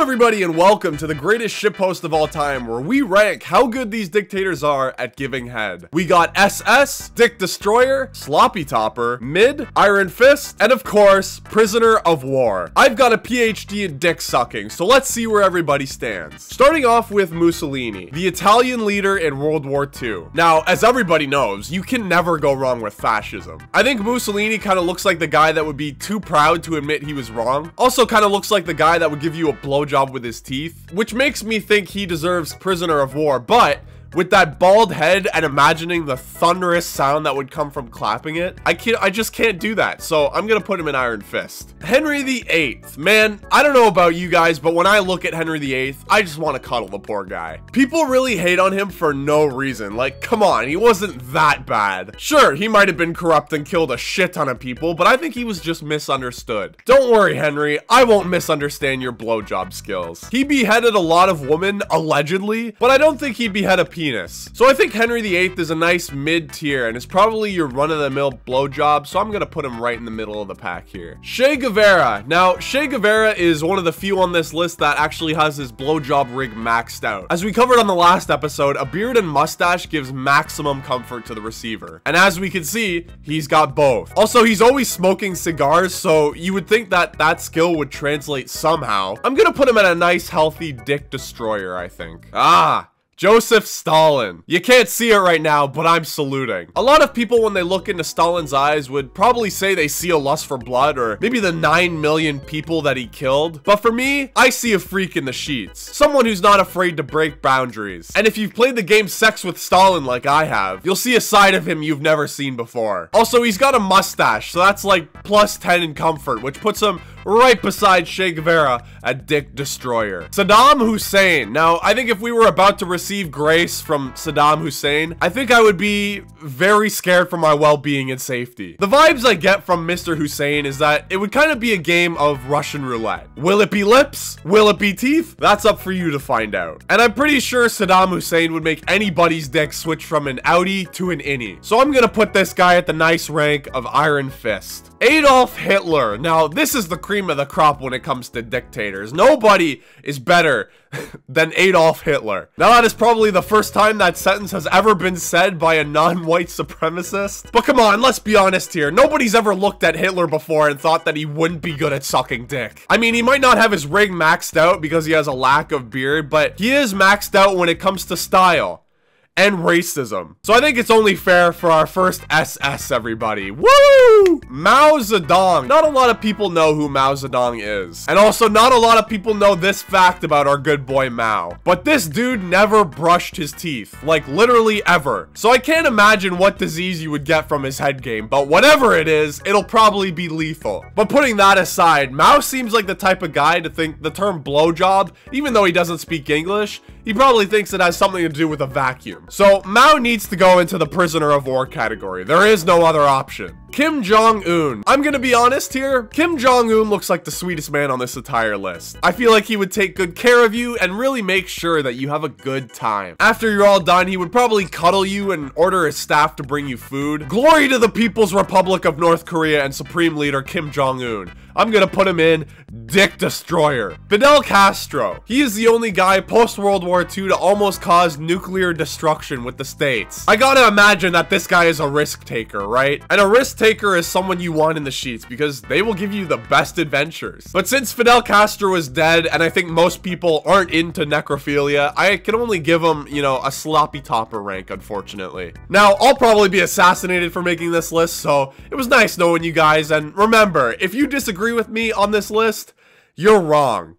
everybody and welcome to the greatest shitpost of all time, where we rank how good these dictators are at giving head. We got SS, Dick Destroyer, Sloppy Topper, Mid, Iron Fist, and of course, Prisoner of War. I've got a PhD in dick sucking, so let's see where everybody stands. Starting off with Musolini, the Italian leader in World War II. Now, as everybody knows, you can never go wrong with fascism. I think Musolini kind of looks like the guy that would be too proud to admit he was wrong. Also kind of looks like the guy that would give you a blowjob with his teeth, which makes me think he deserves Prisoner of War, but with that bald head and imagining the thunderous sound that would come from clapping it, I just can't do that, so I'm gonna put him in Iron Fist. Henry VIII. Man, I don't know about you guys, but when I look at Henry VIII, I just want to cuddle the poor guy. People really hate on him for no reason. Like, come on, he wasn't that bad. Sure, he might have been corrupt and killed a shit ton of people, but I think he was just misunderstood. Don't worry, Henry, I won't misunderstand your blowjob skills. He beheaded a lot of women, allegedly, but I don't think he beheaded a penis. So I think Henry VIII is a nice mid-tier and is probably your run-of-the-mill blowjob, so I'm gonna put him right in the middle of the pack here. Shayga. Now, Shayga is one of the few on this list that actually has his blowjob rig maxed out. As we covered on the last episode, a beard and mustache gives maximum comfort to the receiver. And as we can see, he's got both. Also, he's always smoking cigars, so you would think that that skill would translate somehow. I'm gonna put him at a nice, healthy Dick Destroyer, I think. Joseph Stalin. You can't see it right now, but I'm saluting. A lot of people, when they look into Stalin's eyes, would probably say they see a lust for blood, or maybe the 9 million people that he killed. But for me, I see a freak in the sheets. Someone who's not afraid to break boundaries. And if you've played the game Sex with Stalin like I have, you'll see a side of him you've never seen before. Also, he's got a mustache, so that's like plus 10 in comfort, which puts him right beside Che Guevara at Dick Destroyer. Saddam Hussein. Now, I think if we were about to receive grace from Saddam Hussein, I think I would be very scared for my well-being and safety. The vibes I get from Mr. Hussein is that it would kind of be a game of Russian roulette. Will it be lips? Will it be teeth? That's up for you to find out. And I'm pretty sure Saddam Hussein would make anybody's dick switch from an outie to an innie. So I'm gonna put this guy at the nice rank of Iron Fist. Adolf Hitler. Now, this is the cream of the crop when it comes to dictators. Nobody is better than Adolf Hitler. Now, that is probably the first time that sentence has ever been said by a non-white supremacist. But come on, let's be honest here. Nobody's ever looked at Hitler before and thought that he wouldn't be good at sucking dick. I mean, he might not have his rig maxed out because he has a lack of beard, but he is maxed out when it comes to style and racism. So I think it's only fair for our first SS, everybody. Woo! Mao Zedong. Not a lot of people know who Mao Zedong is. And also, not a lot of people know this fact about our good boy Mao. But this dude never brushed his teeth. Like, literally ever. So I can't imagine what disease you would get from his head game. But whatever it is, it'll probably be lethal. But putting that aside, Mao seems like the type of guy to think the term blowjob, even though he doesn't speak English, he probably thinks it has something to do with a vacuum. So Mao needs to go into the Prisoner of War category. There is no other option. Kim Jong-un. I'm gonna be honest here. Kim Jong-un looks like the sweetest man on this entire list. I feel like he would take good care of you and really make sure that you have a good time. After you're all done, he would probably cuddle you and order his staff to bring you food. Glory to the People's Republic of North Korea and Supreme Leader Kim Jong-un. I'm gonna put him in Dick Destroyer. Fidel Castro. He is the only guy post-World War II to almost cause nuclear destruction with the States. I gotta imagine that this guy is a risk taker, right? And a risk taker is someone you want in the sheets because they will give you the best adventures. But since Fidel Castro is dead, and I think most people aren't into necrophilia, I can only give him, you know, a sloppy topper rank, unfortunately. Now, I'll probably be assassinated for making this list, so it was nice knowing you guys, and remember, if you disagree with me on this list, you're wrong.